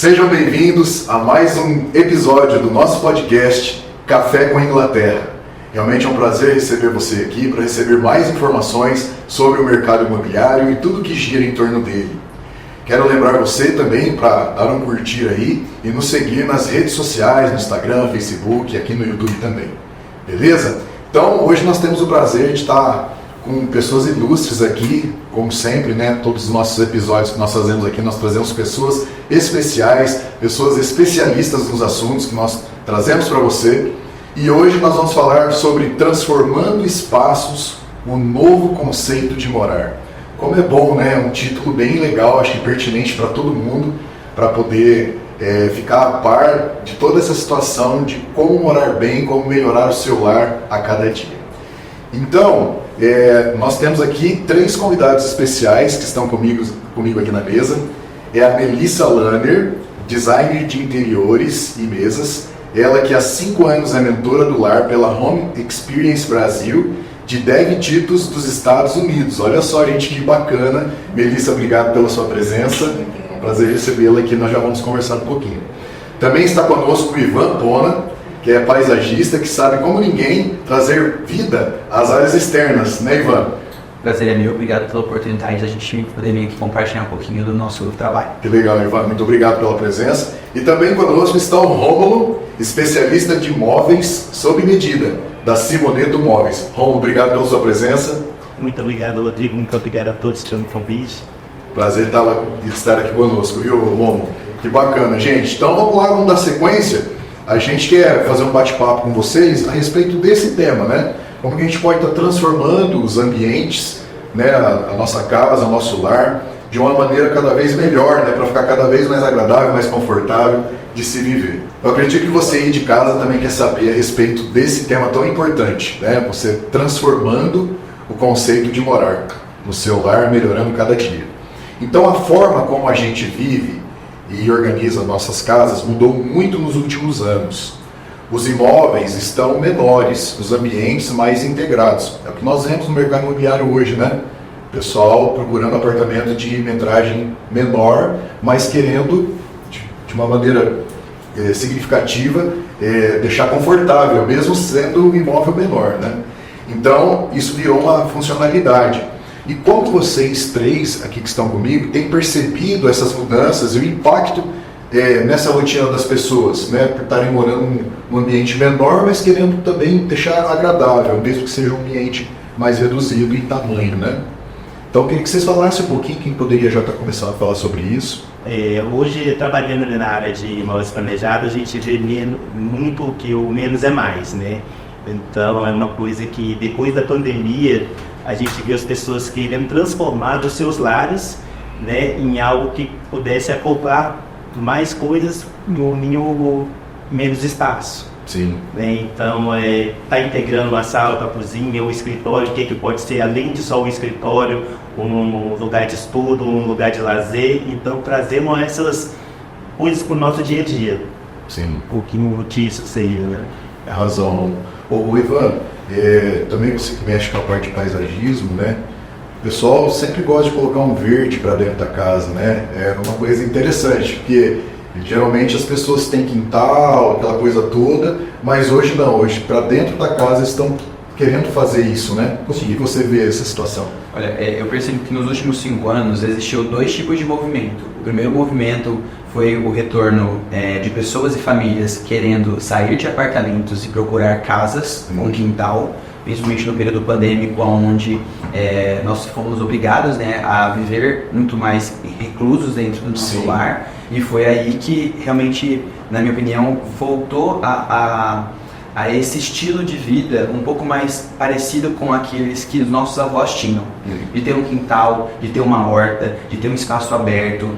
Sejam bem-vindos a mais um episódio do nosso podcast Café com Inglaterra. Realmente é um prazer receber você aqui para receber mais informações sobre o mercado imobiliário e tudo que gira em torno dele. Quero lembrar você também para dar um curtir aí e nos seguir nas redes sociais, no Instagram, Facebook e aqui no YouTube também. Beleza? Então, hoje nós temos o prazer de estar com pessoas ilustres aqui, como sempre, né? Todos os nossos episódios que nós fazemos aqui, nós trazemos pessoas especiais, pessoas especialistas nos assuntos que nós trazemos para você. E hoje nós vamos falar sobre transformando espaços, um novo conceito de morar. Como é bom, né? Um título bem legal, acho que pertinente para todo mundo, para poder ficar a par de toda essa situação de como morar bem, como melhorar o seu lar a cada dia. Então, nós temos aqui 3 convidados especiais que estão comigo aqui na mesa. É a Melissa Lanner, designer de interiores e mesas. Ela que há 5 anos é mentora do lar pela Home Experience Brasil, de Dev Titus dos Estados Unidos. Olha só, gente, que bacana. Melissa, obrigado pela sua presença. É um prazer recebê-la aqui, nós já vamos conversar um pouquinho. Também está conosco o Ivan Pona, que é paisagista, que sabe como ninguém trazer vida às áreas externas, né, Ivan? Prazer é meu, obrigado pela oportunidade de a gente poder vir aqui compartilhar um pouquinho do nosso trabalho. Que legal, Ivan, muito obrigado pela presença. E também conosco está o Rômulo, especialista de móveis sob medida, da Simoneto Móveis. Rômulo, obrigado pela sua presença. Muito obrigado, Rodrigo, muito obrigado a todos pelo convite. Prazer estar aqui conosco, viu, Rômulo? Que bacana, gente. Então vamos lá, vamos dar sequência. A gente quer fazer um bate-papo com vocês a respeito desse tema, né? Como que a gente pode estar transformando os ambientes, né, a nossa casa, o nosso lar, de uma maneira cada vez melhor, né, para ficar cada vez mais agradável, mais confortável de se viver. Eu acredito que você aí de casa também quer saber a respeito desse tema tão importante, né? Você transformando o conceito de morar no seu lar, melhorando cada dia. Então a forma como a gente vive e organiza nossas casas mudou muito nos últimos anos. Os imóveis estão menores, os ambientes mais integrados. É o que nós vemos no mercado imobiliário hoje, né? Pessoal procurando apartamento de metragem menor, mas querendo, de uma maneira significativa, deixar confortável, mesmo sendo um imóvel menor, né? Então, isso virou uma funcionalidade. E como vocês 3 aqui que estão comigo têm percebido essas mudanças e o impacto nessa rotina das pessoas, né, por estarem morando num ambiente menor, mas querendo também deixar agradável, mesmo que seja um ambiente mais reduzido em tamanho, né? Então, eu queria que vocês falassem um pouquinho, quem poderia já estar começando a falar sobre isso. Hoje, trabalhando na área de imóveis planejados, a gente vê muito que o menos é mais, né? Então, é uma coisa que depois da pandemia, a gente vê as pessoas querendo transformar os seus lares, né, em algo que pudesse acoplar mais coisas no menos espaço. Sim. Né? Então, tá integrando a sala, a cozinha, o escritório, o que pode ser, além de só o escritório, um lugar de estudo, um lugar de lazer. Então, trazemos essas coisas para o nosso dia a dia. Sim. Um pouquinho notícia, seria, né? É razão. Ô Ivan, também você que mexe com a parte de paisagismo, né? O pessoal sempre gosta de colocar um verde para dentro da casa, né? É uma coisa interessante, porque geralmente as pessoas têm quintal, aquela coisa toda, mas hoje não, hoje para dentro da casa estão querendo fazer isso, né? Como que você vê essa situação? Olha, eu percebo que nos últimos 5 anos existiu 2 tipos de movimento. O primeiro movimento foi o retorno de pessoas e famílias querendo sair de apartamentos e procurar casas com quintal, principalmente no período pandêmico, onde nós fomos obrigados, né, a viver muito mais reclusos dentro do nosso lar, e foi aí que realmente, na minha opinião, voltou a esse estilo de vida um pouco mais parecido com aqueles que os nossos avós tinham, de ter um quintal, de ter uma horta, de ter um espaço aberto.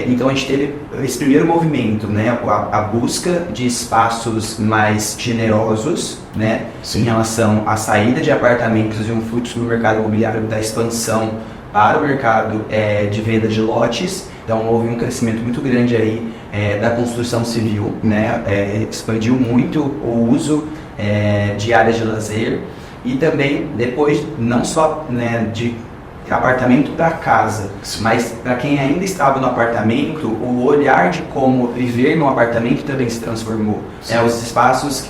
Então a gente teve esse primeiro movimento, né, a busca de espaços mais generosos, né, em relação à saída de apartamentos e um fluxo no mercado imobiliário da expansão para o mercado de venda de lotes. Então houve um crescimento muito grande aí da construção civil, né? Expandiu muito o uso de áreas de lazer e também depois não só, né, de apartamento para casa, mas para quem ainda estava no apartamento, o olhar de como viver no apartamento também se transformou. Os espaços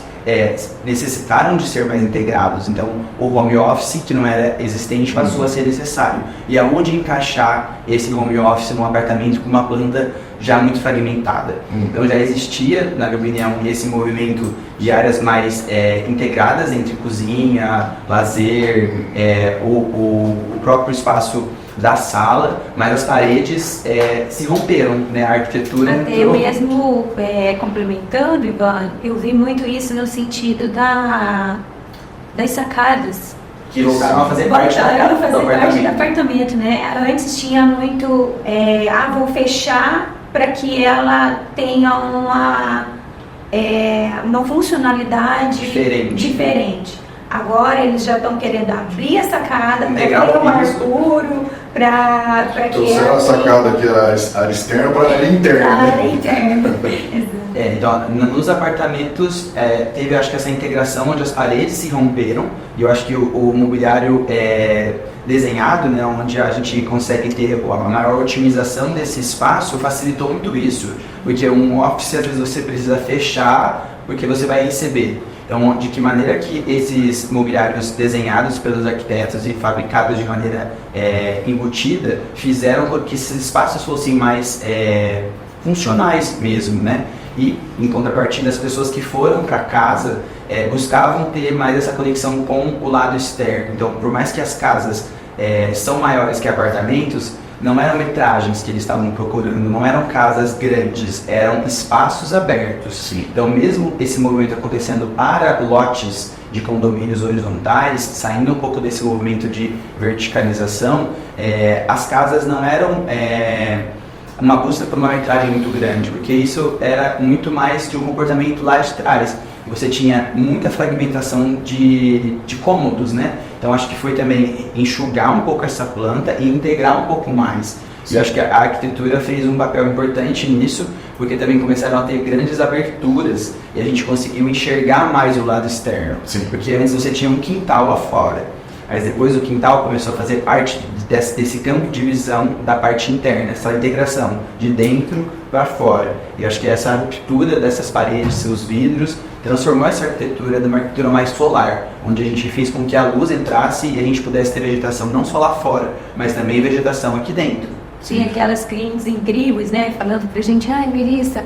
necessitaram de ser mais integrados, então o home office, que não era existente, passou a ser necessário. E aonde encaixar esse home office num apartamento com uma planta já muito fragmentada? Então já existia, na minha opinião, esse movimento de áreas mais integradas entre cozinha, lazer, o próprio espaço da sala, mas as paredes se romperam, né? A arquitetura... Até mesmo complementando, Ivan, eu vi muito isso no sentido das sacadas. Que voltaram a fazer parte do apartamento, né? Antes tinha muito, vou fechar para que ela tenha uma funcionalidade diferente. Agora eles já estão querendo abrir a sacada, ter um ar puro, para que... Então, a sacada aqui, a área externa para a área interna. A área interna. Então, nos apartamentos teve, acho que essa integração onde as paredes se romperam, e eu acho que o mobiliário desenhado, né, onde a gente consegue ter a maior otimização desse espaço, facilitou muito isso, porque um office às vezes você precisa fechar porque você vai receber. Então, de que maneira que esses mobiliários desenhados pelos arquitetos e fabricados de maneira embutida fizeram com que esses espaços fossem mais funcionais mesmo, né? E, em contrapartida, as pessoas que foram para casa buscavam ter mais essa conexão com o lado externo. Então, por mais que as casas são maiores que apartamentos, não eram metragens que eles estavam procurando, não eram casas grandes, eram espaços abertos. Sim. Então, mesmo esse movimento acontecendo para lotes de condomínios horizontais, saindo um pouco desse movimento de verticalização, as casas não eram uma busca por uma metragem muito grande, porque isso era muito mais de um comportamento lá de trás. Você tinha muita fragmentação de cômodos, né? Então acho que foi também enxugar um pouco essa planta e integrar um pouco mais. E eu acho que a arquitetura fez um papel importante nisso, porque também começaram a ter grandes aberturas e a gente conseguiu enxergar mais o lado externo. Sim. Porque antes você tinha um quintal lá fora, mas depois o quintal começou a fazer parte desse campo de visão da parte interna, essa integração de dentro para fora. E acho que essa ruptura dessas paredes, seus vidros, transformou essa arquitetura numa arquitetura mais solar, onde a gente fez com que a luz entrasse e a gente pudesse ter vegetação não só lá fora, mas também vegetação aqui dentro. Tinha aquelas clientes incríveis, né, falando pra gente, Melissa,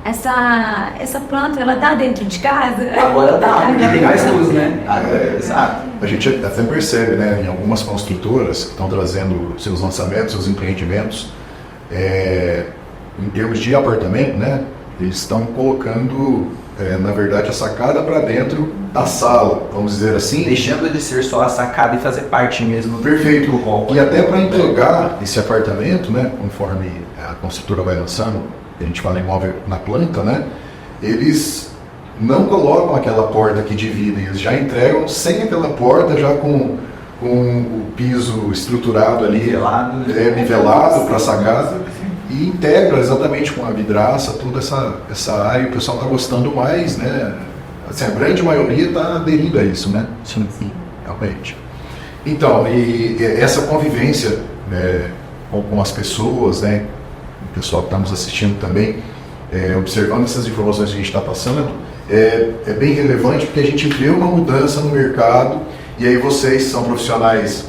essa planta, ela tá dentro de casa? Agora tá, porque tem mais luz, né? Exato. A gente até percebe, né, em algumas construtoras que estão trazendo seus lançamentos, seus empreendimentos, em termos de apartamento, né, eles estão colocando, na verdade, a sacada para dentro da sala, vamos dizer assim. Deixando de ser só a sacada e fazer parte mesmo. Perfeito. E até para entregar esse apartamento, né, conforme a construtora vai lançando, a gente fala imóvel na planta, né, eles não colocam aquela porta que divide, eles já entregam sem aquela porta, já com o piso estruturado ali, nivelado para a sacada, e integra exatamente com a vidraça, toda essa área, e o pessoal está gostando mais, né? Assim, a grande maioria está aderindo a isso, né? Sim. Realmente. Então, e essa convivência, né, com as pessoas, né, o pessoal que está nos assistindo também, observando essas informações que a gente está passando, é bem relevante porque a gente vê uma mudança no mercado, e aí vocês são profissionais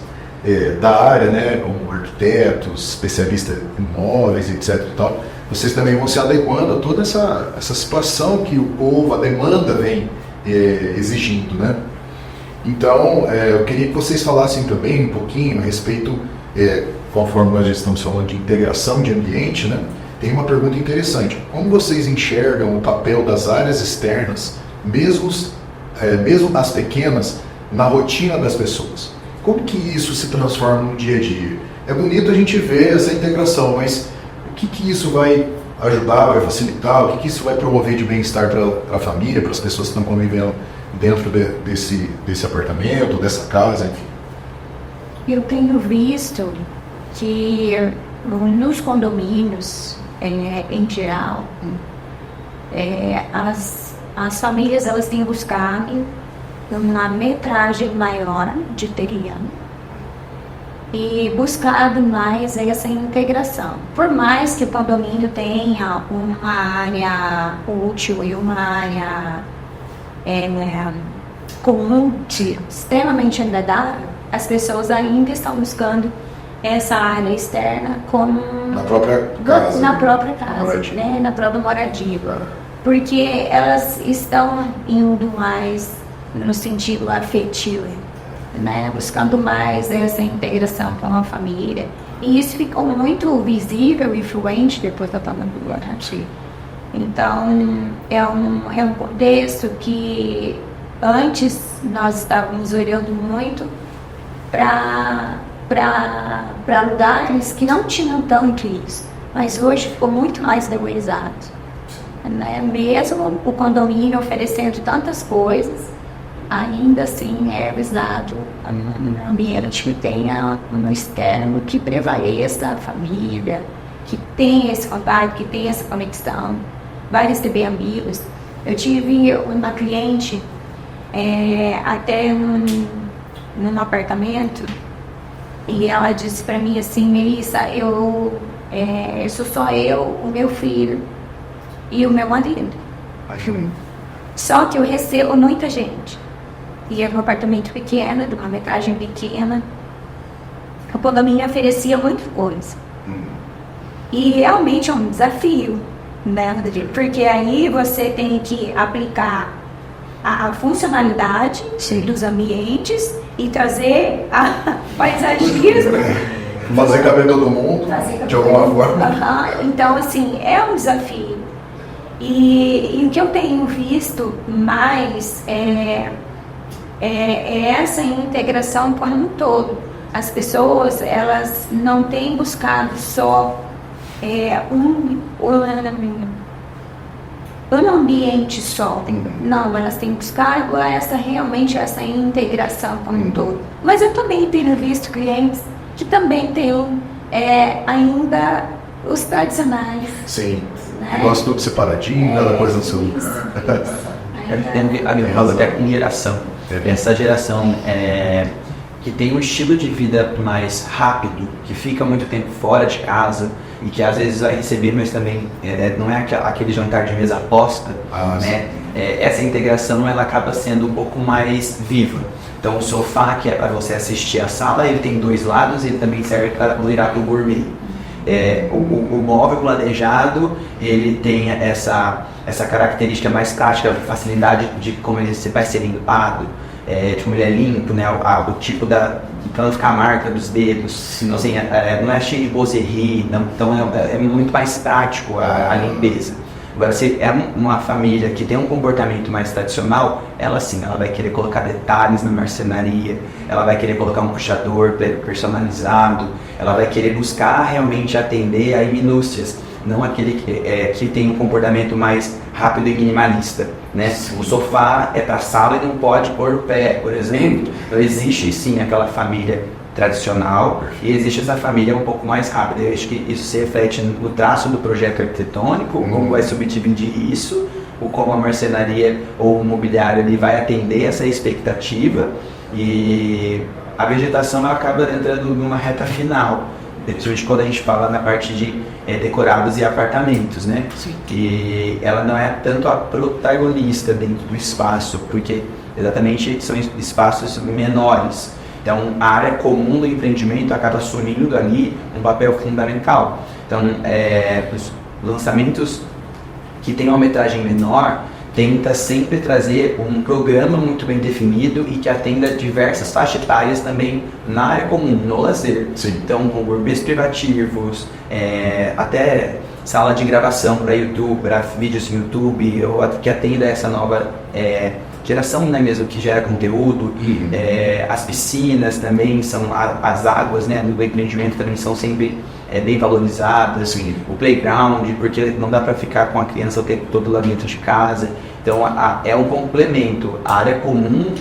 da área, né, como arquitetos, especialistas em imóveis, etc. e tal, vocês também vão se adequando a toda essa situação que o povo, a demanda vem exigindo, né? Então, eu queria que vocês falassem também um pouquinho a respeito, conforme nós já estamos falando de integração de ambiente, né? Tem uma pergunta interessante. Como vocês enxergam o papel das áreas externas, mesmo as pequenas, na rotina das pessoas? Como que isso se transforma no dia a dia? É bonito a gente ver essa integração, mas o que isso vai ajudar, vai facilitar? O que isso vai promover de bem-estar para a família, para as pessoas que estão convivendo dentro desse apartamento, dessa casa, enfim? Eu tenho visto que nos condomínios, em geral, as famílias elas têm buscado uma metragem maior de terreno e buscado mais essa integração. Por mais que o condomínio tenha uma área útil e uma área comum, extremamente agradável, as pessoas ainda estão buscando essa área externa como Na própria casa. na própria casa, Moradia. né? Na própria moradia. Porque elas estão indo mais no sentido afetivo, né? Buscando mais essa integração com a família. E isso ficou muito visível e fluente depois da pandemia. Então, é um contexto que antes nós estávamos olhando muito para lugares que não tinham tanto isso, mas hoje ficou muito mais valorizado, né? Mesmo o condomínio oferecendo tantas coisas, ainda assim é visado um ambiente que tenha no externo, que prevaleça a família, que tenha esse contato, que tenha essa conexão, vai receber amigos. Eu tive uma cliente até num apartamento, e ela disse para mim assim: Melissa, sou só eu, o meu filho e o meu marido. Só que eu recebo muita gente. E é um apartamento pequeno, de uma metragem pequena. O condomínio oferecia muita coisa. E realmente é um desafio, né? Porque aí você tem que aplicar a funcionalidade dos ambientes e trazer a paisagismo. Fazer caber todo mundo, de alguma forma. Então, assim, é um desafio. E o que eu tenho visto mais é essa integração como um todo. As pessoas, elas não têm buscado só um ambiente só. Não, elas têm buscado realmente essa integração como um todo. Mas eu também tenho visto clientes que também têm ainda os tradicionais. Sim. Né? Gosto tudo separadinho, cada coisa no seu lugar. Eu falo até com geração. Essa geração que tem um estilo de vida mais rápido, que fica muito tempo fora de casa e que às vezes vai receber, mas também não é aquele jantar de mesa aposta, né? Essa integração ela acaba sendo um pouco mais viva. Então o sofá, que é para você assistir a sala, ele tem dois lados, ele também serve para virar para o gourmet. O móvel planejado, ele tem essa característica mais prática, facilidade de como ele vai ser limpado, de como ele é limpo, né? O tipo para não ficar a marca dos dedos, assim, não é cheio de bozerie, então é muito mais prático a limpeza. Agora, se é uma família que tem um comportamento mais tradicional, ela vai querer colocar detalhes na marcenaria, ela vai querer colocar um puxador personalizado, ela vai querer buscar realmente atender a minúcias, não aquele que tem um comportamento mais rápido e minimalista, né? O sofá é para sala e não pode pôr o pé, por exemplo. Então existe sim aquela família tradicional e existe essa família um pouco mais rápida. Eu acho que isso se reflete no traço do projeto arquitetônico, como vai subdividir isso, ou como a marcenaria ou o mobiliário ele vai atender essa expectativa, e a vegetação ela acaba entrando numa reta final, principalmente quando a gente fala na parte de decorados e apartamentos, né? Sim. E ela não é tanto a protagonista dentro do espaço, porque exatamente são espaços menores. Então, a área comum do empreendimento acaba assumindo ali um papel fundamental. Então, os lançamentos que têm uma metragem menor tenta sempre trazer um programa muito bem definido e que atenda diversas faixas etárias também na área comum, no lazer. Sim. Então, com gourmets privativos, até sala de gravação para YouTube, para vídeos no YouTube, ou que atenda essa nova geração, né, mesmo, que gera conteúdo. As piscinas também são, as águas, né, no empreendimento também são sempre bem valorizadas. Sim. O playground, porque não dá para ficar com a criança o tempo todo lá dentro de casa. Então é um complemento. A área comum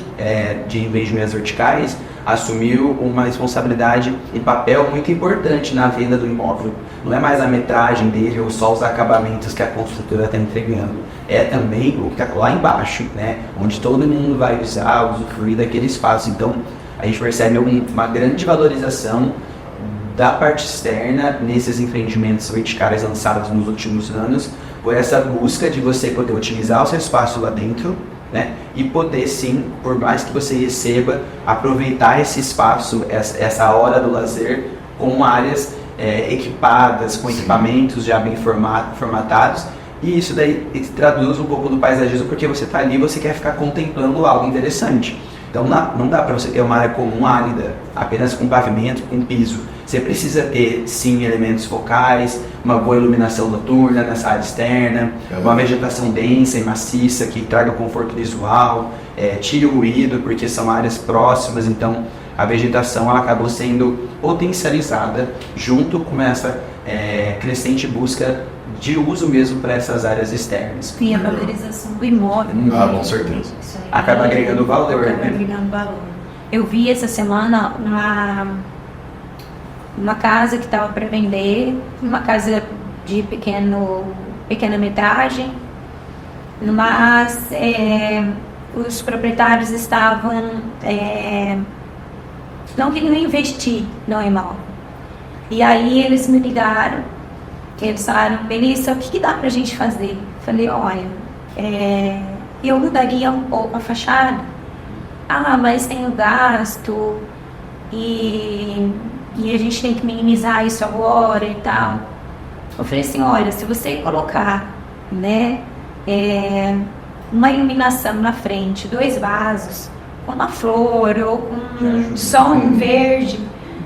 de empreendimentos verticais assumiu uma responsabilidade e papel muito importante na venda do imóvel. Não é mais a metragem dele ou só os acabamentos que a construtora está entregando. É também o que está lá embaixo, né? Onde todo mundo vai usar, usufruir daquele espaço. Então, a gente percebe uma grande valorização da parte externa nesses empreendimentos verticais lançados nos últimos anos, por essa busca de você poder otimizar o seu espaço lá dentro, né? E poder sim, por mais que você receba, aproveitar esse espaço, essa hora do lazer, com áreas equipadas, com equipamentos já bem formatados. E isso daí traduz um pouco do paisagismo, porque você está ali, você quer ficar contemplando algo interessante. Então não dá para você ter uma área comum árida, apenas com pavimento, com piso. Você precisa ter, sim, elementos focais, uma boa iluminação noturna nessa área externa, uma vegetação densa e maciça que traga conforto visual, tire o ruído, porque são áreas próximas, então a vegetação ela acabou sendo potencializada junto com essa crescente busca de uso mesmo para essas áreas externas. E a valorização do imóvel. Com certeza. Acaba agregando valor, né? Agregando valor. Eu vi essa semana uma casa que estava para vender, uma casa de pequena metragem, mas os proprietários estavam não queriam investir no imóvel. E aí eles me ligaram, eles falaram: Melissa, o que dá pra gente fazer? Falei: olha, eu mudaria um pouco a fachada. Ah, mas tem o gasto e a gente tem que minimizar isso agora e tal. Eu falei assim: olha, se você colocar, né, uma iluminação na frente, 2 vasos, com uma flor ou com só um verde,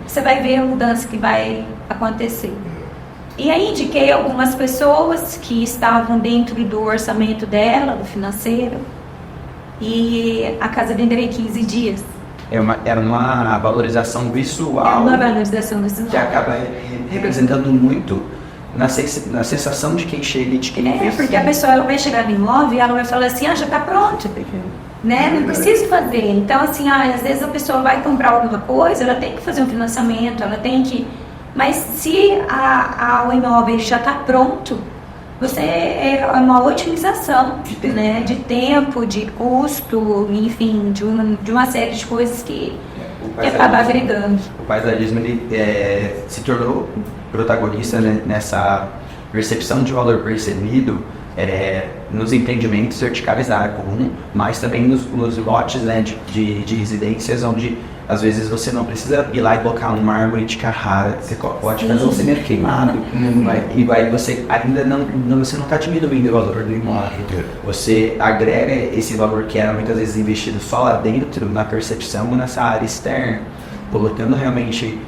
você vai ver a mudança que vai acontecer. E aí indiquei algumas pessoas que estavam dentro do orçamento dela, do financeiro, e a casa venderia em 15 dias. Era uma valorização visual. É uma valorização visual. Que acaba representando muito na sensação de quem chega e de quem vê. Porque a pessoa ela vai chegar no imóvel e ela vai falar assim: já está pronto, né? Não preciso fazer. Então, assim, às vezes a pessoa vai comprar alguma coisa, ela tem que fazer um financiamento, ela tem que... Mas se o imóvel já está pronto, é uma otimização, né? De tempo, de custo, enfim, de uma série de coisas que acaba agregando. O paisagismo ele, se tornou protagonista, né, nessa percepção de valor percebido nos empreendimentos verticais da área comum, mas também nos lotes, né, de residências, onde às vezes você não precisa ir lá e colocar um mármore de Carrara, você pode fazer um cimento queimado, e você ainda você não está diminuindo o valor do imóvel, você agrega esse valor que era muitas vezes investido só lá dentro, na percepção, nessa área externa, colocando realmente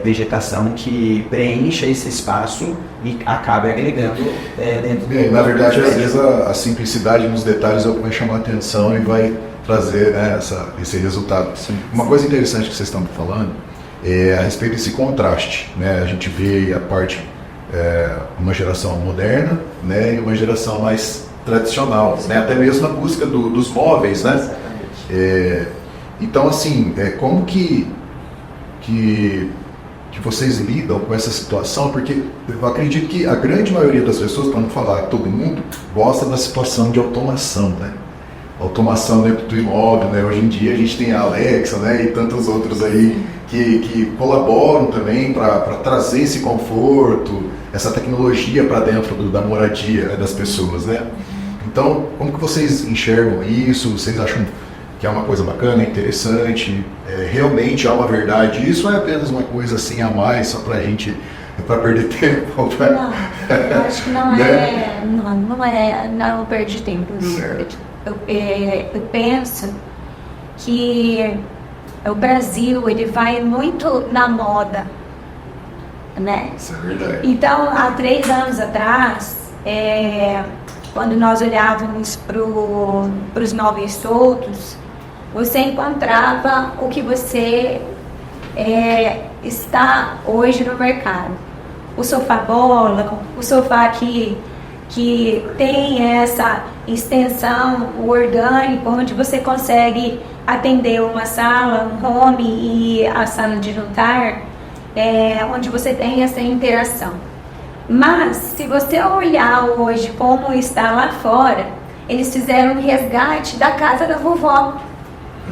vegetação que preencha esse espaço e acaba agregando dentro na verdade, às vezes a simplicidade nos detalhes é o que vai chamar a atenção e vai trazer, né, esse resultado. Sim. Uma coisa interessante que vocês estão falando é a respeito desse contraste, né? A gente vê a parte, uma geração moderna, né, e uma geração mais tradicional, né? Até mesmo na busca dos móveis, né? Então, assim, como que vocês lidam com essa situação? Porque eu acredito que a grande maioria das pessoas, para não falar todo mundo, gosta da situação de automação, né? Automação dentro do imóvel, né? Hoje em dia a gente tem a Alexa, né, e tantos outros aí que colaboram também para trazer esse conforto, essa tecnologia para dentro da moradia das pessoas, né? Então, como que vocês enxergam isso? Vocês acham que é uma coisa bacana, interessante? Realmente há uma verdade? Isso é apenas uma coisa assim a mais, só pra gente, para perder tempo? Não, eu acho que não é, não perde tempo. Eu penso que o Brasil, ele vai muito na moda, né? Isso é verdade. Então, há 3 anos atrás, quando nós olhávamos para os móveis soltos, você encontrava o que você está hoje no mercado. O sofá bola, o sofá que tem essa extensão, o orgânico, onde você consegue atender uma sala, um home e a sala de jantar, onde você tem essa interação. Mas, se você olhar hoje como está lá fora, eles fizeram um resgate da casa da vovó.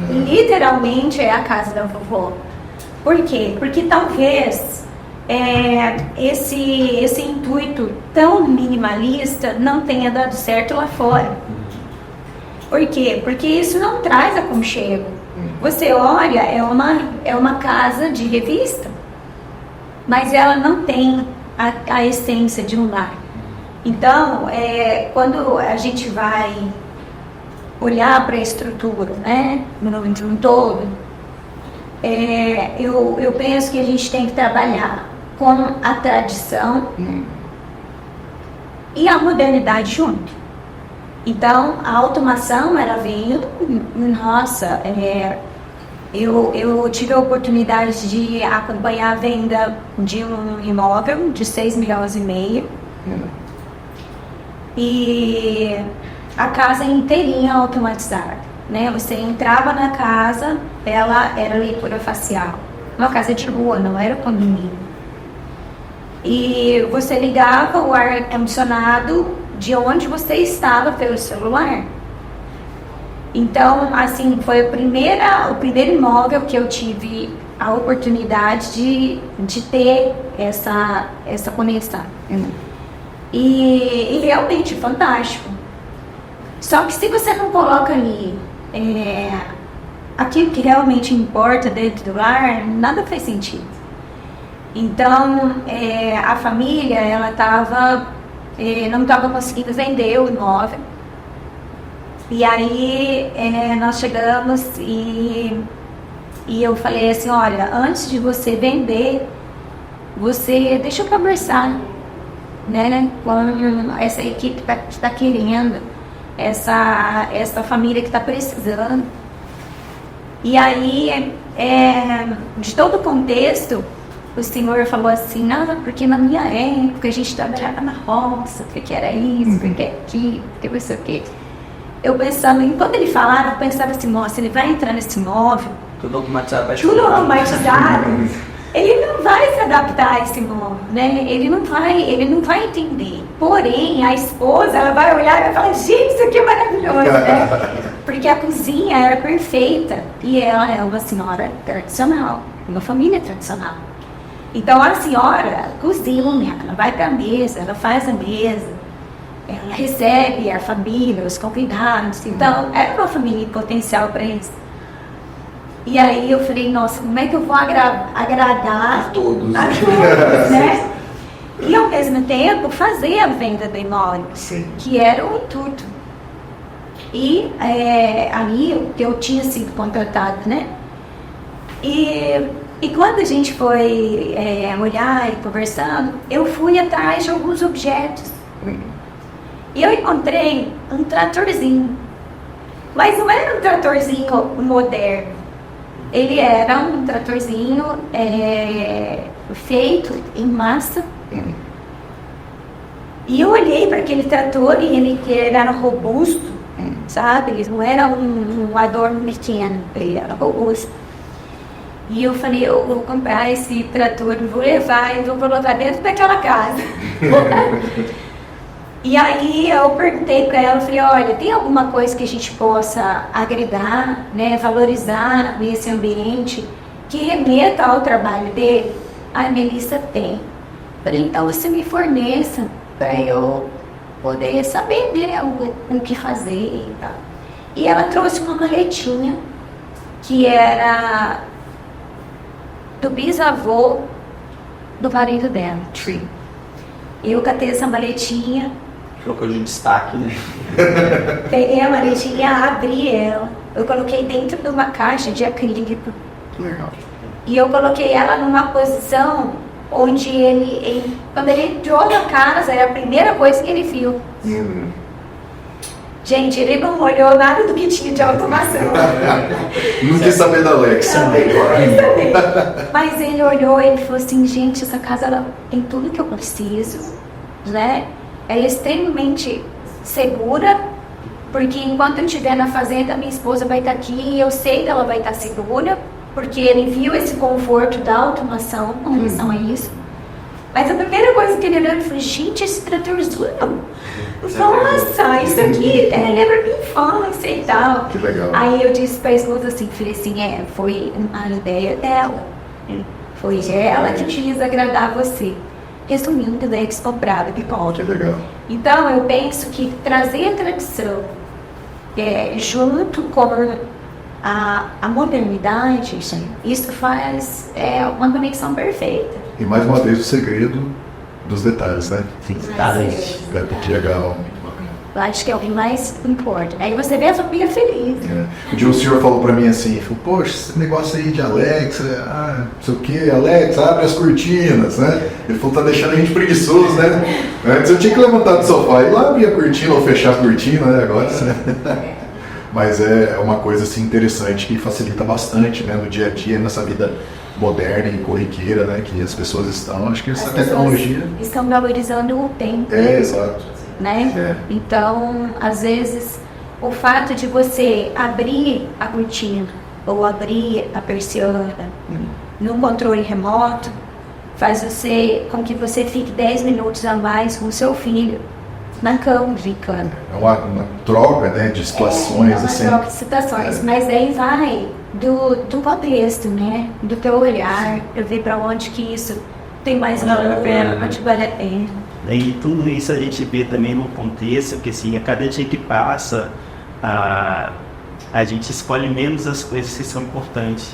Literalmente é a casa da vovó. Por quê? Porque talvez esse intuito tão minimalista não tenha dado certo lá fora. Por quê? Porque isso não traz aconchego. Você olha, é uma casa de revista, mas ela não tem a essência de um lar. Então, quando a gente vai olhar para a estrutura, né, de um todo, eu penso que a gente tem que trabalhar com a tradição e a modernidade junto. Então, a automação, ela veio, nossa, eu tive a oportunidade de acompanhar a venda de um imóvel de 6,5 milhões. E a casa inteirinha automatizada, né? Você entrava na casa, ela era leitura facial. Uma casa de rua, não era condomínio. E você ligava o ar-condicionado de onde você estava pelo celular. Então, assim, foi o primeiro imóvel que eu tive a oportunidade de ter essa conexão. E realmente fantástico. Só que se você não coloca ali aquilo que realmente importa dentro do lar, nada faz sentido. Então, a família, ela não estava conseguindo vender o imóvel. E aí nós chegamos e eu falei assim, olha, antes de você vender, você deixa eu conversar, né, com essa equipe que está querendo, essa família que está precisando. E aí, de todo o contexto, o senhor falou assim, não, porque na minha época a gente trabalhava na roça, porque era isso, porque aquilo, porque isso aqui. Eu pensando, enquanto ele falava, eu pensava assim, nossa, ele vai entrar nesse imóvel, Tudo automatizado. tudo automatizado, ele não vai se adaptar a esse imóvel, né? Ele não vai entender. Porém, a esposa, ela vai olhar e vai falar, gente, isso aqui é maravilhoso, né? Porque a cozinha era perfeita e ela é uma senhora tradicional, uma família tradicional. Então a senhora cozinha, ela vai para a mesa, ela faz a mesa, ela recebe a família, os convidados. Então era uma família em potencial para isso. E aí eu falei, nossa, como é que eu vou agradar a todos, né? E ao mesmo tempo fazer a venda do imóvel, que era o intuito. E ali eu tinha sido contratada, né? E quando a gente foi olhar e conversando, eu fui atrás de alguns objetos. E eu encontrei um tratorzinho. Mas não era um tratorzinho moderno. Ele era um tratorzinho feito em massa. E eu olhei para aquele trator e ele era robusto, sabe? Ele não era um adorno pequeno, ele era robusto. E eu falei, eu vou comprar esse trator, vou levar e vou colocar dentro daquela casa. E aí eu perguntei para ela, falei, olha, tem alguma coisa que a gente possa agregar, né, valorizar nesse ambiente, que remeta ao trabalho dele? A Melissa tem. Falei, então você me forneça para eu poder saber, né, o que fazer e tal. E ela trouxe uma maletinha que era do bisavô do marido dela. Eu catei essa maletinha. Colocou de destaque, né? Peguei a maletinha, abri ela. Eu coloquei dentro de uma caixa de acrílico. E eu coloquei ela numa posição onde quando ele entrou na casa, era a primeira coisa que ele viu. Gente, ele não olhou nada do que tinha de automação. Não quis saber da Alexa. Não quis saber. Mas ele olhou e ele falou assim, gente, essa casa ela tem tudo que eu preciso, né? Ela é extremamente segura, porque enquanto eu estiver na fazenda, minha esposa vai estar aqui e eu sei que ela vai estar segura, porque ele viu esse conforto da automação com relação a isso. Mas a primeira coisa que ele olhou, ele falou, gente, esse tratorzão. Nossa, isso aqui lembra minha infância e tal. Que legal. Aí eu disse pra esposa assim, falei assim, foi uma ideia dela. Foi ela que quis agradar você. Resumindo, daí eles compraram Que pipoca. legal. Então eu penso que trazer a tradição junto com a modernidade, isso faz uma conexão perfeita. E mais uma vez o segredo dos detalhes, né? Sim, tá aí. Que legal. Eu acho que é o que mais importa. Aí você vê a família feliz. Um dia o senhor falou pra mim assim, falou, poxa, esse negócio aí de Alexa, não sei o que, Alexa, abre as cortinas, né? Ele falou, tá deixando a gente preguiçoso, né? Antes eu tinha que levantar do sofá e lá abrir a cortina ou fechar a cortina, né? Agora, né? Mas é uma coisa assim interessante que facilita bastante, né? No dia a dia, nessa vida moderna e corriqueira, né? Que as pessoas estão, acho que essa tecnologia... Estão valorizando o tempo. Exato. Né? Então, às vezes, o fato de você abrir a cortina ou abrir a persiana no controle remoto faz com que você fique 10 minutos a mais com o seu filho na cama, brincando. É uma troca, né, de situações, uma assim. troca de situações, mas aí vai do contexto, né? Do teu olhar, eu ver para onde que isso tem mais valor, onde vale a pena. E tudo isso a gente vê também no contexto, porque assim, a cada dia que passa, a gente escolhe menos as coisas que são importantes.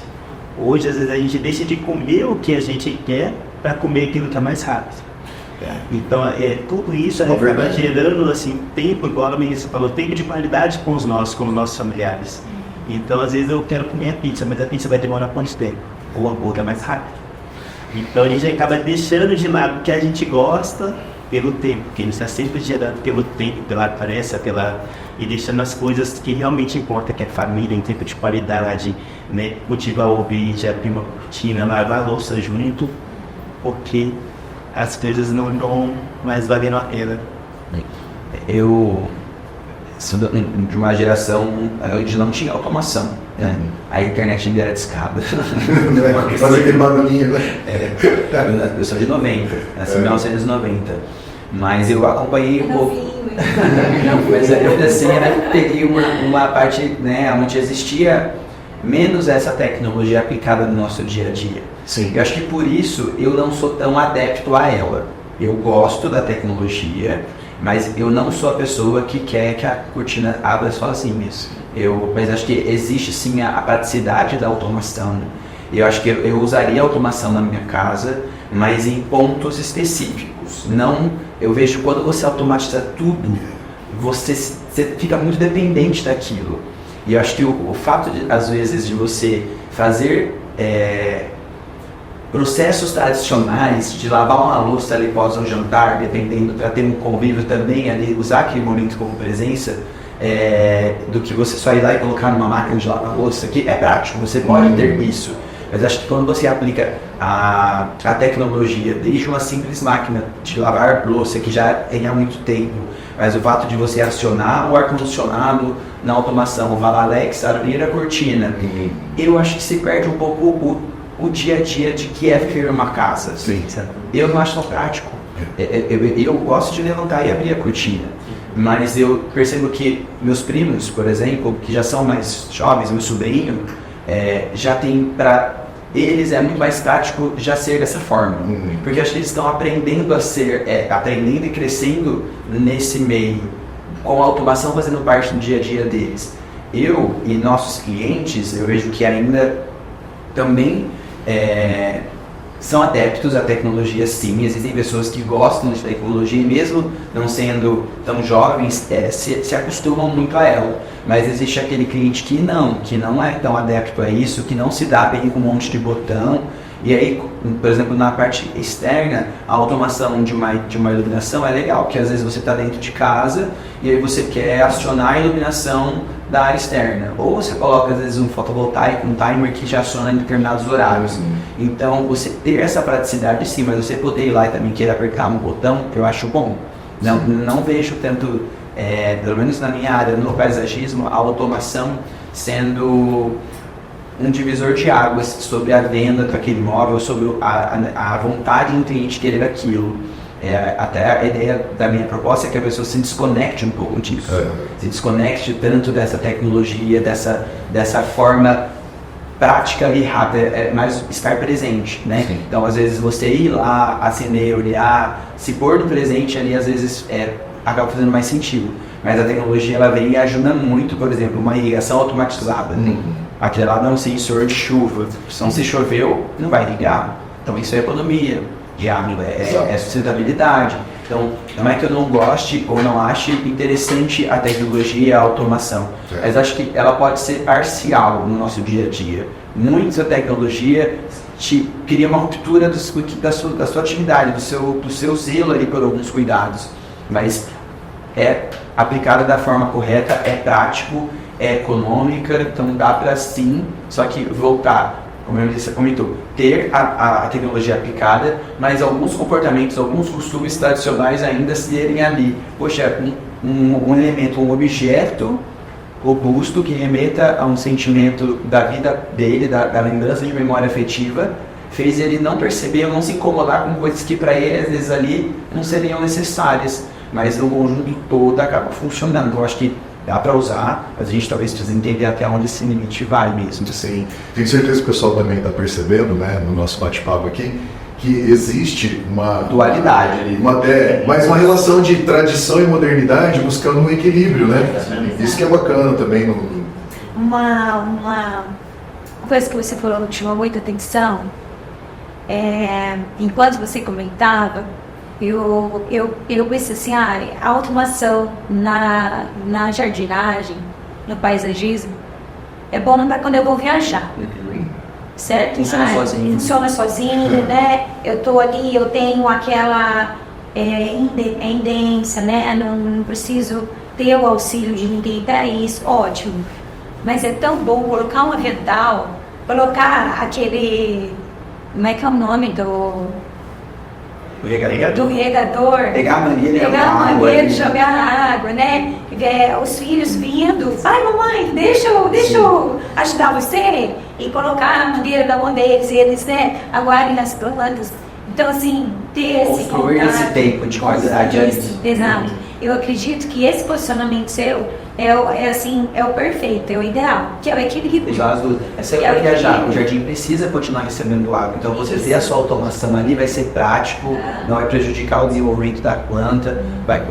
Hoje, às vezes, a gente deixa de comer o que a gente quer para comer aquilo que é mais rápido. Então, tudo isso acaba gerando assim, tempo, igual a Melissa falou, tempo de qualidade com os nossos familiares. Então, às vezes, eu quero comer a pizza, mas a pizza vai demorar quanto tempo? O hambúrguer é mais rápido. Então, a gente acaba deixando de lado o que a gente gosta pelo tempo, que ele está sempre gerando pelo tempo, pela aparência, e deixando as coisas que realmente importam, que é família, em tempo de qualidade, né? Cultivar o vídeo, abrir uma cortina, lavar a louça junto, porque as coisas não vão mais valendo a pena. Eu sou de uma geração onde não tinha automação, né? A internet ainda era discada. Fazer aquele barulhinho, né? Eu sou de 90, nasci em 1990. Mas eu acompanhei um pouco. Mas eu assim, peguei uma parte, né, onde existia menos essa tecnologia aplicada no nosso dia a dia. Sim. Eu acho que por isso eu não sou tão adepto a ela. Eu gosto da tecnologia, mas eu não sou a pessoa que quer que a cortina abra sozinha. Mas acho que existe sim a praticidade da automação. Eu acho que eu usaria a automação na minha casa, mas em pontos específicos. Não, eu vejo quando você automatiza tudo, você fica muito dependente daquilo. E eu acho que o fato, às vezes, de você fazer processos tradicionais, de lavar uma louça ali após um jantar, dependendo, para ter um convívio também ali, usar aquele momento como presença, do que você só ir lá e colocar numa máquina de lavar louça, que é prático, você pode ter isso. Mas acho que quando você aplica a tecnologia, desde uma simples máquina de lavar louça, que já tem há muito tempo, mas o fato de você acionar o ar-condicionado na automação, vai lá, Alexa, abrir a cortina, eu acho que se perde um pouco o dia a dia de que é viver uma casa. Sim. Eu não acho tão prático. Eu gosto de levantar e abrir a cortina, mas eu percebo que meus primos, por exemplo, que já são mais jovens, meu sobrinho, já tem para eles é muito mais prático já ser dessa forma, porque acho que eles estão aprendendo a ser, aprendendo e crescendo nesse meio, com a automação fazendo parte do dia a dia deles. Eu e nossos clientes, eu vejo que ainda também são adeptos à tecnologia, sim. Existem pessoas que gostam de tecnologia e mesmo não sendo tão jovens, se acostumam muito a ela. Mas existe aquele cliente que não é tão adepto a isso, que não se dá bem com um monte de botão. E aí, por exemplo, na parte externa, a automação de uma iluminação é legal, porque às vezes você está dentro de casa e aí você quer acionar a iluminação da área externa. Ou você coloca, às vezes, um fotovoltaico, um timer que já aciona em determinados horários. Então, você ter essa praticidade, sim, mas você poder ir lá e também querer apertar um botão, eu acho bom. Não vejo tanto, pelo menos na minha área, no paisagismo, a automação sendo um divisor de águas sobre a venda daquele imóvel, sobre a vontade do cliente querer aquilo. Até a ideia da minha proposta é que a pessoa se desconecte um pouco disso. Se desconecte tanto dessa tecnologia, dessa forma prática e rápida, mais estar presente, né? Sim. Então, às vezes, você ir lá, acender, olhar, se pôr no presente ali, às vezes, acaba fazendo mais sentido. Mas a tecnologia, ela vem e ajuda muito, por exemplo, uma irrigação automatizada. Aquele lá dá um sensor de chuva. Então, se choveu, não vai ligar. Então, isso é economia de água, é sustentabilidade. Então, não é que eu não goste ou não ache interessante a tecnologia e a automação, mas acho que ela pode ser parcial no nosso dia a dia. Muita tecnologia te cria uma ruptura da sua atividade, do seu zelo ali por alguns cuidados, mas é aplicada da forma correta, é prático, é econômica, então dá para sim, só que voltar, como você comentou, ter a tecnologia aplicada, mas alguns comportamentos, alguns costumes tradicionais ainda serem ali. Poxa, um elemento, um objeto robusto que remeta a um sentimento da vida dele, da lembrança de memória afetiva, fez ele não perceber ou não se incomodar com coisas que para ele, às vezes, ali não seriam necessárias, mas no conjunto todo acaba funcionando. Eu acho que dá para usar, mas a gente talvez precise entender até onde esse limite vai mesmo. Sim, tenho certeza que o pessoal também está percebendo, né, no nosso bate-papo aqui, que existe uma dualidade ali. Mas uma relação de tradição e modernidade buscando um equilíbrio, né? Isso que é bacana também. Uma coisa que você falou que chamou muita atenção, enquanto você comentava, eu pensei assim, a automação na jardinagem, no paisagismo, é bom para quando eu vou viajar. Certo? Funciona sozinho, né? Eu estou ali, eu tenho aquela independência, né? Não preciso ter o auxílio de ninguém para isso, ótimo. Mas é tão bom colocar um avental, colocar aquele... Como é que é o nome do regador, pegar a mangueira, jogar na água, né? Os filhos vindo, pai, mamãe, deixa eu ajudar você, e colocar a mangueira da mão deles, e eles, né, aguardem nas plantas. Então, assim, ter esse contato, esse tempo de qualidade. Exato. Eu acredito que esse posicionamento seu é o perfeito, é o ideal, que é o equilíbrio. Essa é viajar. O jardim precisa continuar recebendo água. Então, você ter a sua automação ali vai ser prático, não vai prejudicar o desenvolvimento da planta, vai,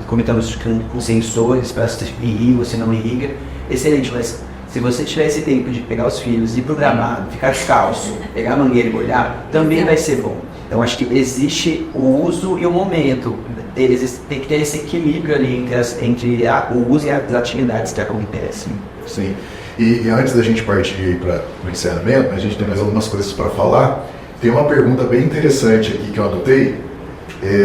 como estamos com sensores para se irriga ou se não irriga. Excelente, mas se você tiver esse tempo de pegar os filhos, ir pro gramado, ficar descalço, pegar a mangueira e molhar, também vai ser bom. Então, acho que existe o uso e o momento. Tem que ter esse equilíbrio ali entre o uso e as atividades que acontecem. Sim. E antes da gente partir para o encerramento, a gente tem mais algumas coisas para falar. Tem uma pergunta bem interessante aqui que eu anotei.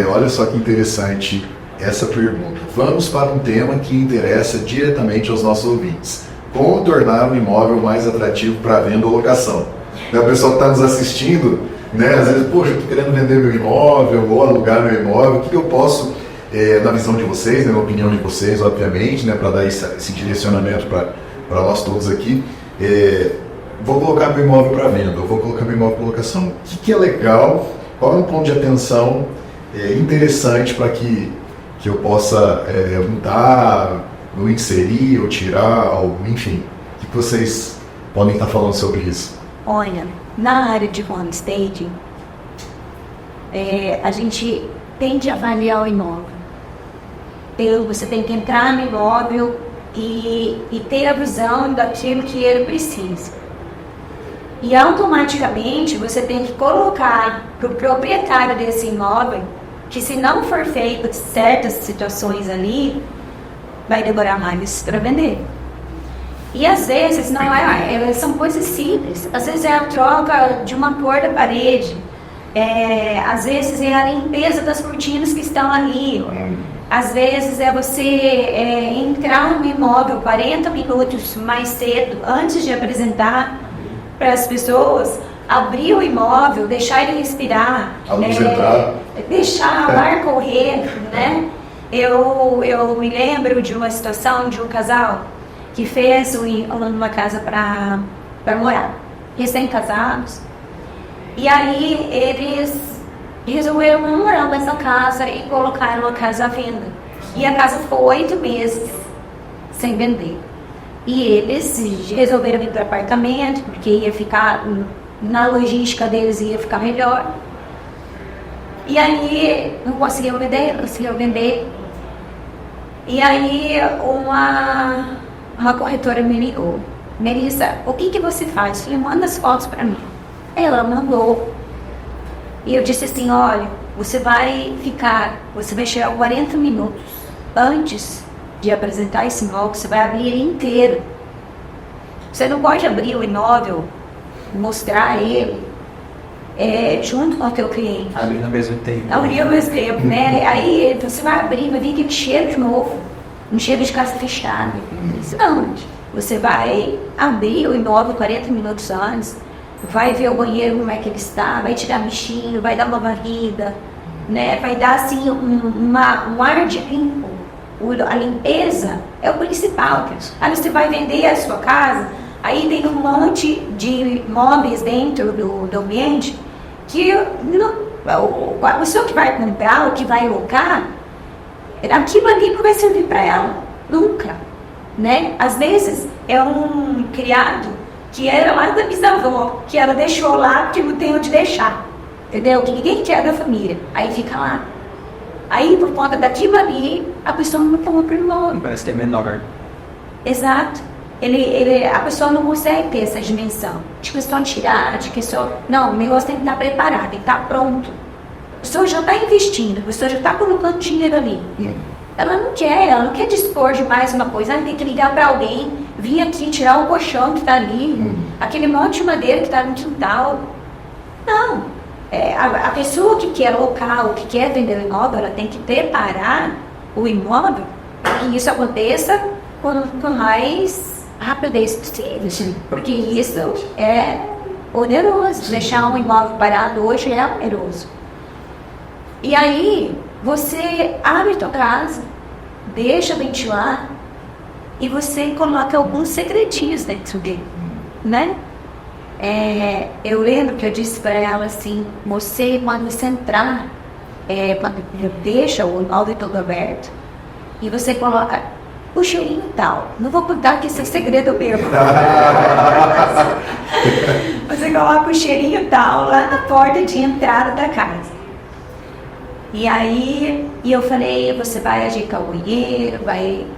Olha só que interessante essa pergunta. Vamos para um tema que interessa diretamente aos nossos ouvintes. Como tornar um imóvel mais atrativo para venda ou locação? Então, o pessoal que está nos assistindo, né, às vezes, poxa, eu estou querendo vender meu imóvel ou alugar meu imóvel, o que eu posso, na visão de vocês, na opinião de vocês, obviamente, né, para dar esse direcionamento para nós todos aqui, vou colocar meu imóvel para venda, ou vou colocar meu imóvel para locação, o que é legal, qual é um ponto de atenção interessante para que eu possa mudar, ou inserir, ou tirar, ou, enfim, o que vocês podem estar falando sobre isso? Olha, na área de home staging, a gente tem de avaliar o imóvel. Você tem que entrar no imóvel e ter a visão daquilo que ele precisa. E automaticamente você tem que colocar para o proprietário desse imóvel que, se não for feito certas situações ali, vai demorar mais para vender. E às vezes não são coisas simples. Às vezes é a troca de uma cor da parede. Às vezes é a limpeza das cortinas que estão ali. Às vezes é você entrar no imóvel 40 minutos mais cedo, antes de apresentar para as pessoas, abrir o imóvel, deixar ele respirar, deixar o ar correr, né? Eu me lembro de uma situação de um casal que fez uma casa para para morar, recém-casados. E aí eles resolveram não morar mais na casa e colocaram a casa à venda. E a casa ficou 8 meses sem vender. E eles resolveram vir para o apartamento, porque ia ficar, na logística deles ia ficar melhor. E aí não conseguiam vender. E aí uma corretora me ligou. Melissa, o que você faz? Eu falei, manda as fotos para mim. Ela mandou. E eu disse assim, olha, você vai chegar 40 minutos antes de apresentar esse imóvel, você vai abrir ele inteiro. Você não pode abrir o imóvel, mostrar ele junto com o teu cliente. Abrir ao mesmo tempo. Abrir ao mesmo tempo, né? Aí você vai abrir, vai vir aquele cheiro de novo, um cheiro de casa fechada. Não, você vai abrir o imóvel 40 minutos antes, vai ver o banheiro como é que ele está, vai tirar bichinho, vai dar uma varrida, né? Vai dar assim um ar de limpo. A limpeza é o principal. Aí você vai vender a sua casa, aí tem um monte de móveis dentro do ambiente que a pessoa que vai comprar ou que vai alocar, aquilo ali não vai servir para ela nunca, né? Às vezes é um criado que era lá da bisavó, que ela deixou lá porque não tem onde deixar, entendeu? Que ninguém quer da família, aí fica lá. Aí, por conta daquilo ali, a pessoa não toma para o imóvel. Parece que é menor. Exato. A pessoa não consegue ter essa dimensão. De questão de tirar, de questão... Não, o negócio tem que estar preparado, tem que estar pronto. A pessoa já está investindo, a pessoa já está colocando dinheiro ali. Ela não quer dispor de mais uma coisa. Ela tem que ligar para alguém, vir aqui tirar o colchão que está ali, aquele monte de madeira que está no quintal. Não. A pessoa que quer alocar ou que quer vender o imóvel, ela tem que preparar o imóvel para que isso aconteça com mais rapidez possível. Porque isso é oneroso. Deixar um imóvel parado hoje é oneroso. E aí, você abre a tua casa, deixa ventilar e você coloca alguns segredinhos dentro dele, né? Eu lembro que eu disse para ela assim, quando você entrar, quando deixa o imóvel todo aberto e você coloca o cheirinho tal, não vou contar que esse é segredo meu. Você coloca o cheirinho tal lá na porta de entrada da casa. E aí eu falei, você vai agitar o banheiro,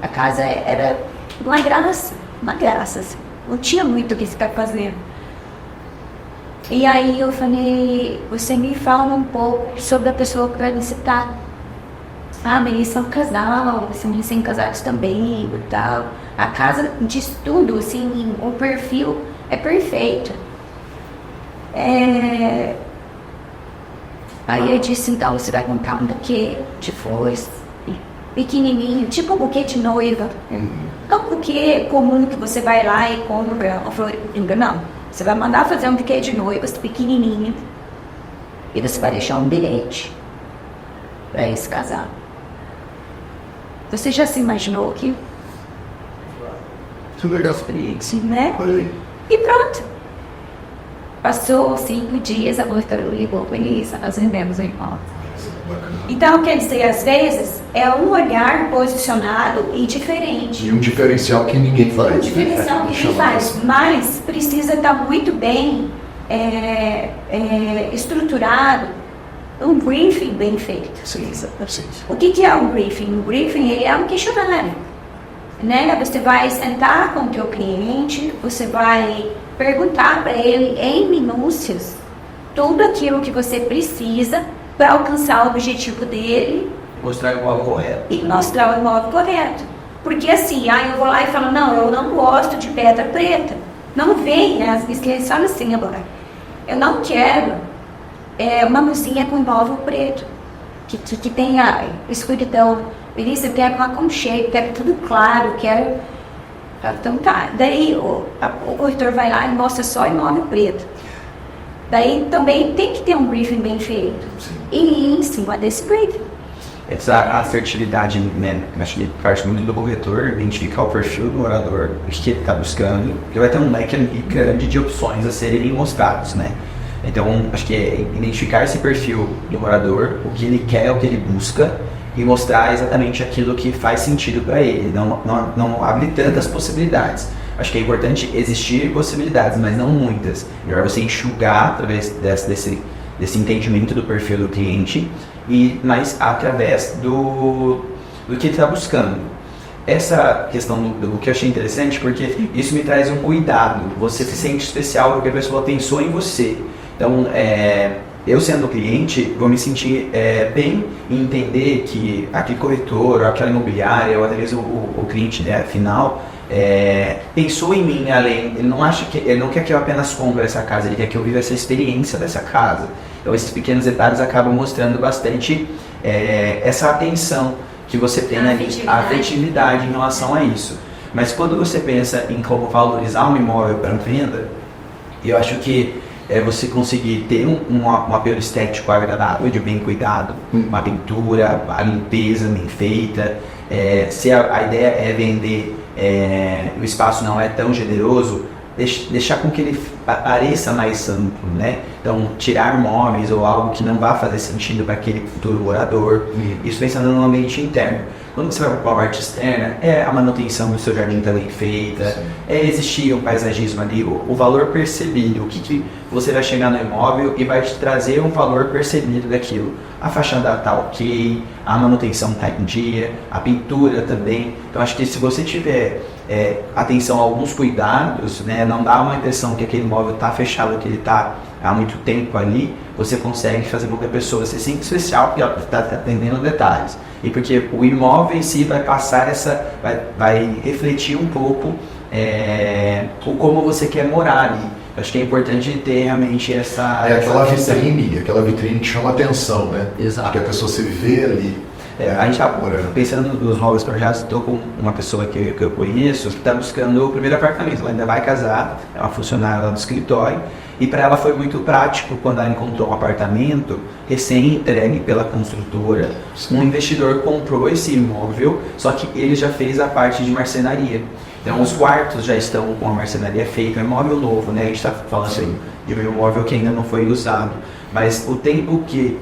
a casa era uma graça assim. Não tinha muito o que ficar fazendo. E aí eu falei, você me fala um pouco sobre a pessoa que vai visitar. Eles são casal, são recém-casados também e tal. A casa diz tudo, assim, o perfil é perfeito. Aí eu disse, então você vai comprar um buquê de flores pequenininho, tipo um buquê de noiva. Não um buquê comum que você vai lá e compra uma flor, não. Você vai mandar fazer um buquê de noivas pequenininho e você vai deixar um bilhete para esse casal. Você já se imaginou que... Que legal. Sim, né? E pronto. Passou 5 dias, a moça ligou para Melissa, nós vendemos o imóvel. Então, quer dizer, às vezes, é um olhar posicionado e diferente. E um diferencial que ninguém faz. Um diferencial que ninguém faz, mas precisa estar muito bem estruturado, um briefing bem feito. Sim. O que é um briefing? Um briefing ele é um questionário. Né? Você vai sentar com o teu cliente, você vai perguntar para ele em minúcias tudo aquilo que você precisa para alcançar o objetivo dele. Mostrar o imóvel correto. E mostrar o imóvel correto. Porque assim, eu vou lá e falo, não, eu não gosto de pedra preta. Não venha, as clientes falam assim agora. Eu não quero uma luzinha com imóvel preto. Que tenha escuridão. Melissa, eu quero um aconchego, quero tudo claro, quero... Então tá. Daí o corretor vai lá e mostra só imóvel preto. Daí também tem que ter um briefing bem feito. Sim. E em cima desse briefing, essa assertividade, né? Acho que parte muito do corretor, identificar o perfil do morador, o que ele está buscando, porque vai ter um leque grande de opções a serem mostrados, né? Então, acho que é identificar esse perfil do morador, o que ele quer, o que ele busca, e mostrar exatamente aquilo que faz sentido para ele, não abre tantas possibilidades. Acho que é importante existir possibilidades, mas não muitas. Melhor você enxugar através desse entendimento do perfil do cliente, mas através do que ele está buscando. Essa questão do que eu achei interessante, porque isso me traz um cuidado. Você se sente especial porque a pessoa pensou em você. Então, eu sendo cliente, vou me sentir bem em entender que aquele corretor, ou aquela imobiliária, ou até mesmo o cliente, né, final, pensou em mim além. Ele não quer que eu apenas compre essa casa, ele quer que eu viva essa experiência dessa casa. Então, esses pequenos detalhes acabam mostrando bastante essa atenção que você tem ali, a afetividade em relação a isso. Mas quando você pensa em como valorizar um imóvel para venda, eu acho que você conseguir ter um apelo estético agradável, de bem cuidado, uma pintura, a limpeza bem feita. Se a ideia é vender, o espaço não é tão generoso, deixar com que ele pareça mais amplo, né? Então, tirar móveis ou algo que não vá fazer sentido para aquele futuro morador. Isso pensando no ambiente interno. Quando você vai para a parte externa, a manutenção do seu jardim está bem feita, existir um paisagismo ali, o valor percebido, o que você vai chegar no imóvel e vai te trazer um valor percebido daquilo. A fachada está ok, a manutenção está em dia, a pintura também. Então, acho que se você tiver atenção a alguns cuidados, né, não dá uma impressão que aquele imóvel está fechado, que ele está há muito tempo ali, você consegue fazer com que a pessoa se sinta especial porque ela está atendendo detalhes. E porque o imóvel em si vai passar vai refletir um pouco como você quer morar ali. Acho que é importante ter realmente aquela vitrine que chama atenção, né? Exato. Que a pessoa se vê ali. A gente está pensando nos novos projetos. Estou com uma pessoa que eu conheço que está buscando o primeiro apartamento. Ela ainda vai casar, é uma funcionária lá do escritório, e para ela foi muito prático quando ela encontrou um apartamento recém-entregue pela construtora. Um investidor comprou esse imóvel, só que ele já fez a parte de marcenaria. Então os quartos já estão com a marcenaria feita, é um imóvel novo, né? A gente está falando assim, de um imóvel que ainda não foi usado, mas o tempo que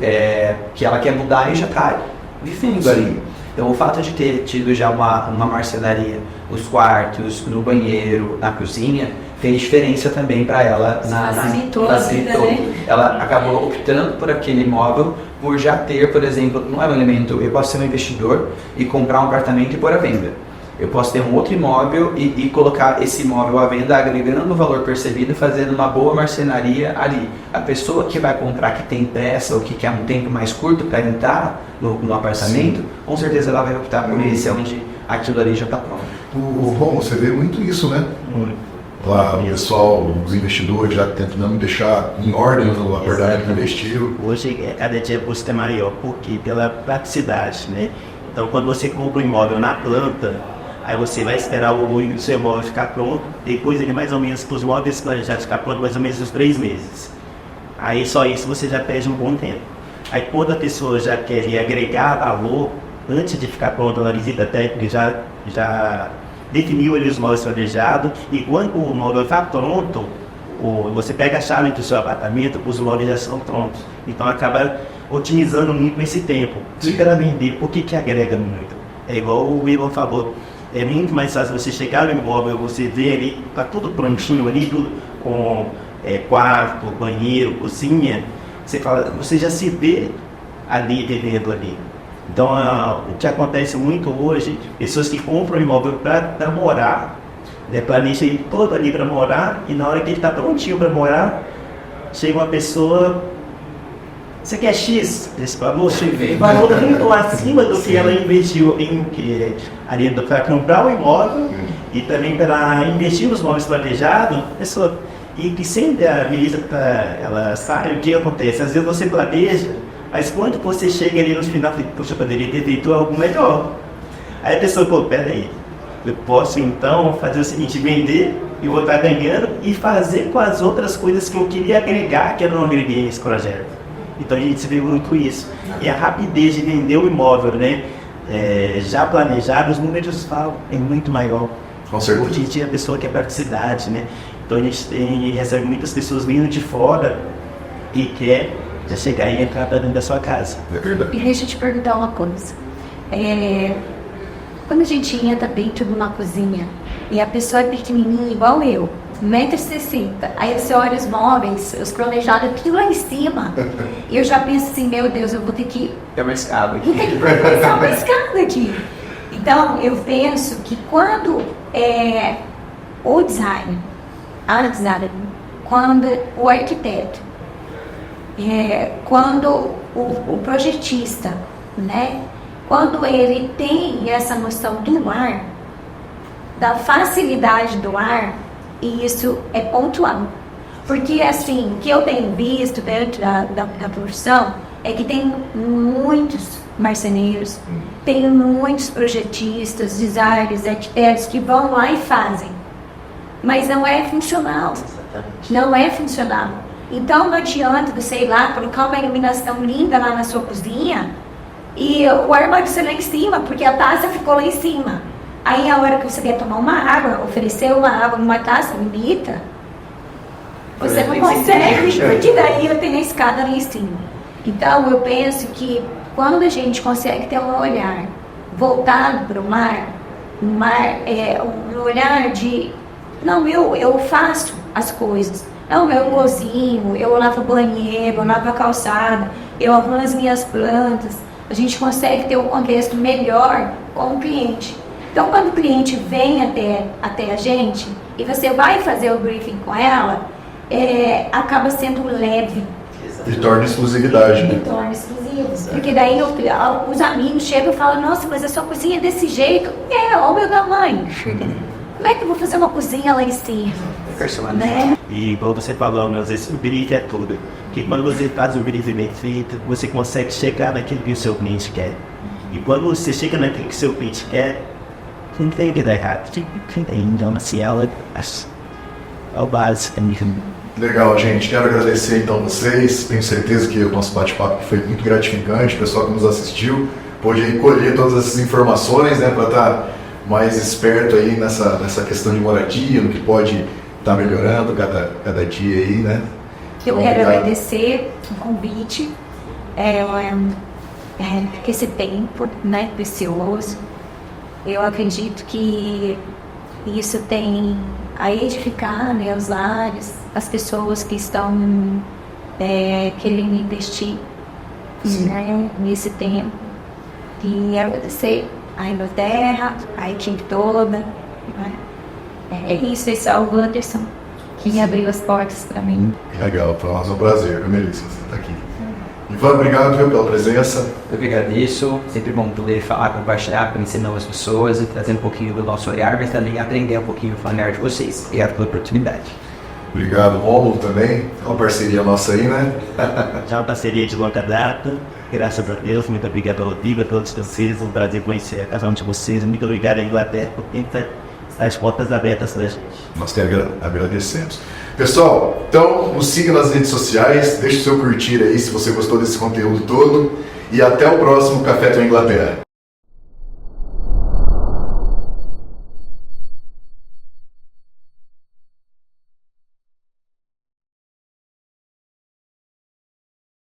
ela quer mudar, ele já está vivendo ali. Então o fato de ter tido já uma marcenaria, os quartos, no banheiro, na cozinha, fez diferença também para ela. Facilitou. Né? Ela acabou optando por aquele imóvel, por já ter, por exemplo, não é um elemento, eu posso ser um investidor e comprar um apartamento e pôr à venda. Eu posso ter um outro imóvel e colocar esse imóvel à venda, agregando o valor percebido, fazendo uma boa marcenaria ali. A pessoa que vai comprar, que tem pressa ou que quer um tempo mais curto para entrar no apartamento, com certeza ela vai optar por esse, onde aquilo ali já está pronto. Bom, você vê muito isso, né? Lá, o pessoal, os investidores já tentando deixar em ordem o apartamento que investiu. Hoje, cada dia busca maior, porque pela praticidade, né? Então, quando você compra um imóvel na planta, aí você vai esperar o seu imóvel ficar pronto, depois ele mais ou menos, os imóveis planejados ficar pronto mais ou menos uns 3 meses. Aí só isso você já perde um bom tempo. Aí quando a pessoa já quer agregar valor, antes de ficar pronto na visita técnica, já definiu ali os móveis planejados, e quando o móvel está pronto, você pega a chave do seu apartamento, os móveis já são prontos. Então acaba otimizando muito esse tempo. E para vender, por que agrega muito? É igual o Ivan falou, é muito mais fácil você chegar no imóvel, você ver ali, está tudo prontinho ali, tudo com quarto, banheiro, cozinha, você já se vê ali, vivendo ali. Então, o que acontece muito hoje, pessoas que compram um imóvel para morar, planejam ele todo ali para morar, e na hora que ele está prontinho para morar, chega uma pessoa, você quer X? Esse valor muito acima do que ela investiu para comprar o imóvel e também para investir nos móveis planejados. E que sempre a Melissa, ela sabe o que acontece. Às vezes você planeja, mas quando você chega ali no final, poxa, eu poderia ter feito algo melhor. Aí a pessoa, peraí, eu posso então fazer o seguinte, vender e vou estar ganhando e fazer com as outras coisas que eu queria agregar, que eu não agreguei nesse projeto. Então a gente vê muito isso. E a rapidez de vender o imóvel, né? Já planejado, os números falam, é muito maior. Com certeza. Hoje em dia a pessoa quer praticidade, né? Então a gente recebe muitas pessoas vindo de fora e quer já chegar e entrar para dentro da sua casa. É verdade. E deixa eu te perguntar uma coisa. Quando a gente entra dentro de uma cozinha e a pessoa é pequenininha igual eu, 1,60 m, aí você olha os móveis, os planejados, tudo lá em cima. E eu já penso assim, meu Deus, eu vou ter que Tem uma escada aqui. vou ter que começar uma escada aqui. Então, eu penso que quando o designer, a designer, quando o arquiteto, quando o projetista, né? Quando ele tem essa noção do ar, da facilidade do ar, e isso é pontual. Porque, assim, o que eu tenho visto dentro da profissão é que tem muitos marceneiros, tem muitos projetistas, designers, arquitetos que vão lá e fazem. Mas não é funcional. Não é funcional. Então, não adianta você ir lá, colocar uma iluminação linda lá na sua cozinha e o armário ser lá em cima, porque a taça ficou lá em cima. Aí, a hora que você quer tomar uma água, oferecer uma água numa taça bonita, você não consegue, porque daí eu tenho a escada lá em cima. Então, eu penso que quando a gente consegue ter um olhar voltado para o mar é um olhar de, não, eu faço as coisas. Não, eu cozinho, eu lavo o banheiro, eu lavo a calçada, eu arrumo as minhas plantas. A gente consegue ter um contexto melhor com o cliente. Então, quando o cliente vem até a gente e você vai fazer o briefing com ela, acaba sendo leve. E torna exclusividade, né? E torna exclusivo. Porque daí os amigos chegam e falam, nossa, mas a sua cozinha é desse jeito. Olha o meu tamanho. Como é que eu vou fazer uma cozinha lá em cima? Né? E igual você falou, às vezes o briefing é tudo. Porque quando você faz o briefing bem feito, você consegue chegar naquilo que o seu cliente quer. E quando você chega naquilo que o seu cliente quer, não tem que dar errado. Então, assim, ela é o básico. Legal, gente. Quero agradecer então vocês. Tenho certeza que o nosso bate-papo foi muito gratificante. O pessoal que nos assistiu pôde aí colher todas essas informações, né, para estar mais esperto aí nessa questão de moradia, no que pode estar melhorando cada dia aí, né? Eu quero agradecer o convite, que esse tempo, né, precioso. Eu acredito que isso tem a edificar, né, os lares, as pessoas que estão querendo investir, né, nesse tempo. E agradecer a Inglaterra, a equipe toda. Né? É isso, esse é o Anderson que abriu as portas para mim. Legal, para nós é um prazer, viu, Melissa, você está aqui. Ivan, obrigado, viu, pela presença. Eu que agradeço, sempre bom poder falar, compartilhar, conhecer novas pessoas e trazer um pouquinho do nosso olhar, mas também aprender um pouquinho com o olhar de vocês. Obrigado pela oportunidade. Obrigado, Rômulo, também. É uma parceria nossa aí, né? Já uma parceria de longa data, graças a Deus. Muito obrigado ao Diva, a todos vocês. Um prazer conhecer cada um de vocês. Muito obrigado à Inglaterra por ter as portas abertas para a gente. Nós te agradecemos. Pessoal, então nos siga nas redes sociais, deixe o seu curtir aí se você gostou desse conteúdo todo e até o próximo Café com a Inglaterra.